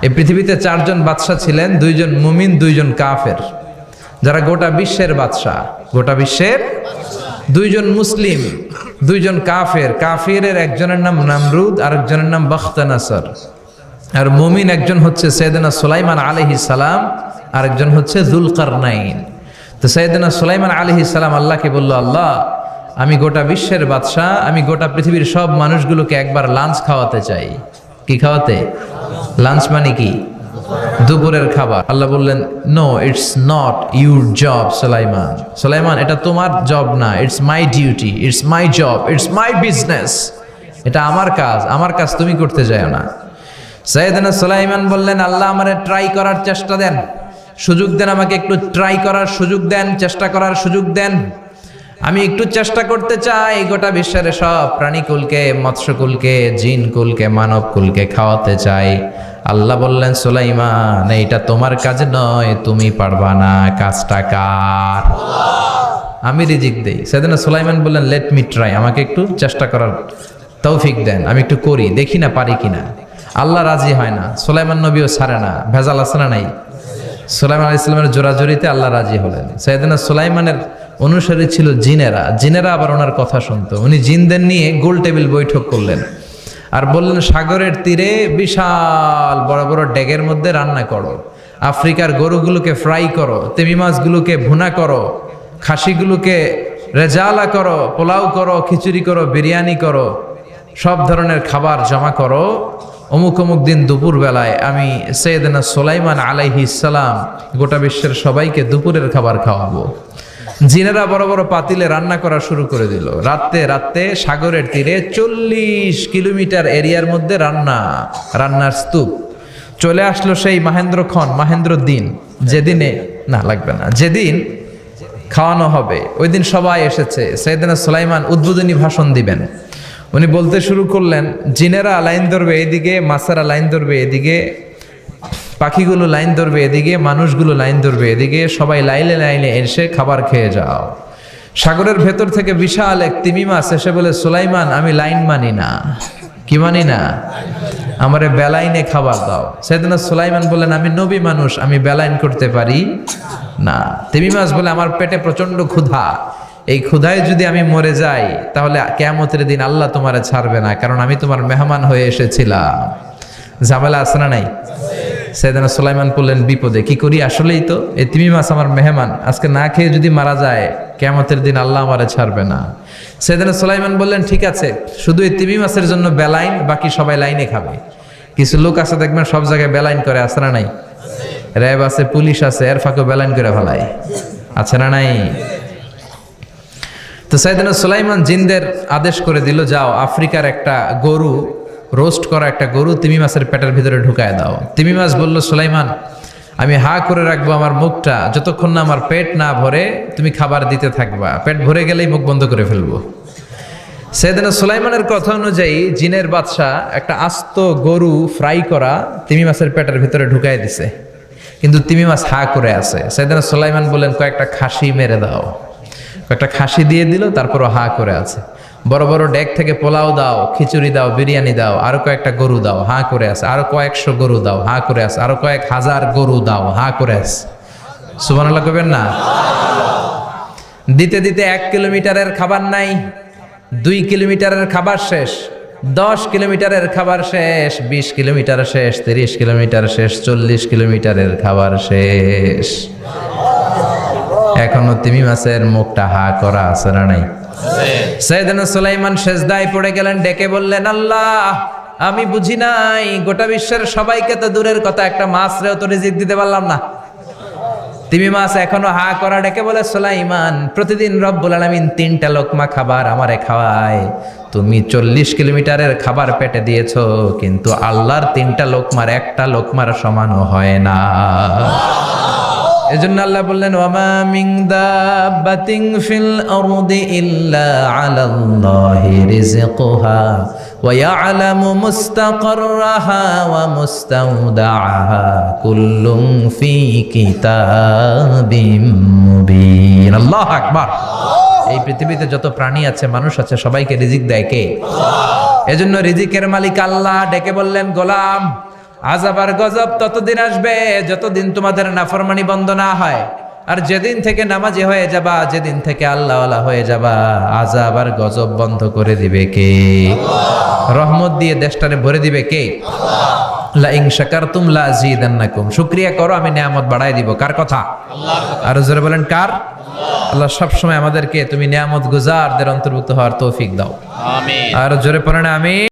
এই পৃথিবীতে চারজন বাদশা ছিলেন, দুইজন মুমিন, দুইজন কাফের, যারা গোটা বিশ্বের বাদশা। গোটা বিশ্বের দুইজন মুসলিম, দুইজন কাফের। কাফিরের একজনের নাম নামরুদ, আরেকজনের নাম বখতানাসর। আর মুমিন একজন হচ্ছে সাইয়েদনা সুলাইমান আলাইহিস সালাম, আরেকজন হচ্ছে যুলকারনাইন। তো সাইয়েদনা সুলাইমান আলাইহিস সালাম আল্লাহকে বলল, আল্লাহ আমি গোটা বিশ্বের বাদশা, আমি গোটা পৃথিবীর সব মানুষগুলোকে একবার লাঞ্চ খাওয়াতে চাই। কি খাওয়াতে? লাঞ্চ মানে কি? দুপুরের খাবার। আল্লাহ বললেন, no, it's not your job Sulaiman. Sulaiman, এটা তোমার জব না, it's my duty, it's my job, it's my business. এটা আমার কাজ, আমার কাজ তুমি করতে যাও না। সাইয়েদনা সুলাইমান বললেন, আল্লাহ আমারে ট্রাই করার চেষ্টা দেন, সুযোগ দেন, আমাকে একটু ট্রাই করার সুযোগ দেন, চেষ্টা করার সুযোগ দেন। আমি একটু চেষ্টা করতে চাই গোটা বিশ্বের সব প্রাণীকুলকে, মৎস্যকুলকে, জিনকুলকে, মানবকুলকে খাওয়াতে চাই। আল্লাহ বললেন, সুলাইমান এইটা তোমার কাজ নয়, তুমি পারবা না, কাজটা কার? আমি রিজিক দেই। সেদিন সুলাইমান বললেন, লেট মি ট্রাই, আমাকে একটু চেষ্টা করার তৌফিক দেন, আমি একটু করি, দেখি না পারি কিনা। আল্লাহ রাজি হয় না, সুলাইমান নবীও ছাড়ে না। ভেজাল আছে না নাই? সুলাইমান আলাইহিস সালামের জোরাজোরিতে আল্লাহ রাজি হলেন। সাইয়েদনা সুলাইমানের অনুসারী ছিল জিনেরা। জিনেরা আবার ওনার কথা শুনতো। উনি জিনদের নিয়ে গোল টেবিল বৈঠক করলেন আর বললেন, সাগরের তীরে বিশাল বড় বড় ডেগের মধ্যে রান্না করো, আফ্রিকার গরুগুলোকে ফ্রাই করো, তিমি মাছগুলোকে ভুনা করো, খাসিগুলোকে রেজালা করো, পোলাও করো, খিচুড়ি করো, বিরিয়ানি করো, সব ধরনের খাবার জমা করো। অমুক অমুক দিন দুপুর বেলায় আমি সাইয়েদনা সুলাইমান আলাইহিস সালাম গোটা বিশ্বের সবাইকে দুপুরের খাবার খাওয়াবো। জিনেরা বড় বড় পাতিলে রান্না করা শুরু করে দিল। রাতে সাগরের তীরে 40 কিলোমিটার এরিয়ার মধ্যে রান্নার স্তূপ। চলে আসলো সেই মাহেন্দ্র দিন, যেদিন খাওয়ানো হবে। ওই দিন সবাই এসেছে। সাইয়েদনা সুলাইমান উদ্বোধনী ভাষণ দিবেন। উনি বলতে শুরু করলেন, জিনেরা লাইন ধরবে এদিকে, মাছেরা লাইন ধরবে এদিকে, পাখিগুলো লাইন ধরবে এদিকে, মানুষগুলো লাইন ধরবে এদিকে, সবাই লাইনে লাইনে এসে খাবার খেয়ে যাও। সাগরের ভেতর থেকে বিশাল এক তিমি মাছ এসে বলে, সুলাইমান আমি লাইন মানি না। কি মানি না? আমারে বেলাইনে খাবার দাও। সাইয়েদনা সুলাইমান বললেন, আমি নবী মানুষ, আমি বেলাইন করতে পারি না। তিমি মাছ বলে, আমার পেটে প্রচন্ড ক্ষুধা, এই ক্ষুধায় যদি আমি মরে যাই তাহলে কিয়ামতের দিন আল্লাহ তোমারে ছাড়বে না, কারণ আমি তোমার মেহমান হয়ে এসেছিলাম। ঝামেলা আছে না নাই? সাইয়েদনা সুলাইমান বললেন, বিপদে কি করি? আসলেই তো এই তিমি মাছ আমার মেহমান, আজকে না খেয়ে যদি মারা যায় কিয়ামতের দিন আল্লাহ আমারে ছাড়বে না। সাইয়েদনা সুলাইমান বললেন, ঠিক আছে, শুধু এই তিমি মাছের জন্য বেলাইন, বাকি সবাই লাইনে খাবে। কিছু লোক আছে দেখবেন সব জায়গায় বেলাইন করে, আছে না নাই? র্যাব আছে, পুলিশ আছে, এর ফাঁকে বেলাইন করে ফেলায়, আছে না নাই? তো সাইয়েদনা সুলাইমান জিনদের আদেশ করে দিল, যাও আফ্রিকার একটা গরু, রোস্ট করা একটা গরু তিমি মাছের পেটের ভিতরে ঢুকায় দাও। তিমি মাছ বলল, সুলাইমান আমি হা করে রাখবো আমার মুখটা, যতক্ষণ না আমার পেট না ভরে তুমি খাবার দিতে থাকবা, পেট ভরে গেলেই মুখ বন্ধ করে ফেলবো। সাইয়েদনা সুলাইমানের কথা অনুযায়ী জিনের বাদশা একটা আস্ত গরু ফ্রাই করা তিমি মাছের পেটের ভিতরে ঢুকায় দিছে, কিন্তু তিমি মাছ হা করে আছে। সাইয়েদনা সুলাইমান বললেন, কয়েকটা খাসি মেরে দাও। একটা খাসি দিয়ে দিল, তারপরও হা করে আছে। বড় বড় ডেক থেকে পোলাও দাও, খিচুড়ি দাও, বিরিয়ানি দাও, আরো কয়েকটা গরু দাও, হা করে আছে। আরো কয়েকশো গরু দাও, হা করে আছে। আরো কয়েক হাজার গরু দাও, হা করে আছে। সুবহানাল্লাহ কইবেন না? দিতে দিতে 1 কিলোমিটারের খাবার নাই, 2 কিলোমিটারের খাবার শেষ, 10 কিলোমিটারের খাবার শেষ, 20 কিলোমিটার শেষ, 30 কিলোমিটার শেষ, 40 কিলোমিটারের খাবার শেষ। এখনো তিমি মাছের মুখটা হা করা আছে না নাই? সাইয়েদনা সুলাইমান সেজদায় পড়ে গেলেন, ডেকে বললেন, আল্লাহ আমি বুঝি নাই, গোটা বিশ্বের সবাইকে তো দূরের কথা, একটা মাছরেও তো রিজিক দিতে পারলাম না। তিমি মাছ এখনো হা করা, ডেকে বলে, সুলাইমান প্রতিদিন রব্বুল আলামিন 3টা লোকমা খাবার আমারে খাওয়ায়, তুমি 40 কিলোমিটারের খাবার পেটে দিয়েছো, কিন্তু আল্লাহর 3টা লোকমার একটা লোকমার সমানও হয় না। এজন্য আল্লাহ বললেন, ওয়ামা মিন দাব্বাতিন ফিল আরদি ইল্লা আলাল্লাহি রিজকুহা ওয়া ইয়ালামু মুস্তাকাররাহা ওয়া মুস্তাওদাআহা কুল্লুন ফি কিতাবিম মুবিন। আল্লাহু আকবার। এই পৃথিবীতে যত প্রাণী আছে, মানুষ আছে, সবাইকে রিজিক দেয় কে? এজন্য রিজিকের মালিক আল্লাহ। ডেকে বললেন, গোলাম আযাব আর গজব ততদিন আসবে যতদিন তোমাদের নাফরমানি বন্ধ না হয়। আর যেদিন থেকে নামাজি হয়ে যাবা, যেদিন থেকে আল্লাহওয়ালা হয়ে যাবা, আযাব আর গজব বন্ধ করে দিবে কে? রহমত দিয়ে দেশটারে ভরে দিবে কে? লা ইন শাকারতুম লা আযীদান্নাকুম। শুকরিয়া করো, আমি নিয়ামত বাড়ায় দিব। কার কথা? আল্লাহর। আর জোরে বলেন কার? আল্লাহ সব সময় আমাদেরকে তুমি নিয়ামত গুজারদের অন্তর্ভুক্ত হওয়ার তৌফিক দাও। আমিন। আর জোরে পড়েন আমিন।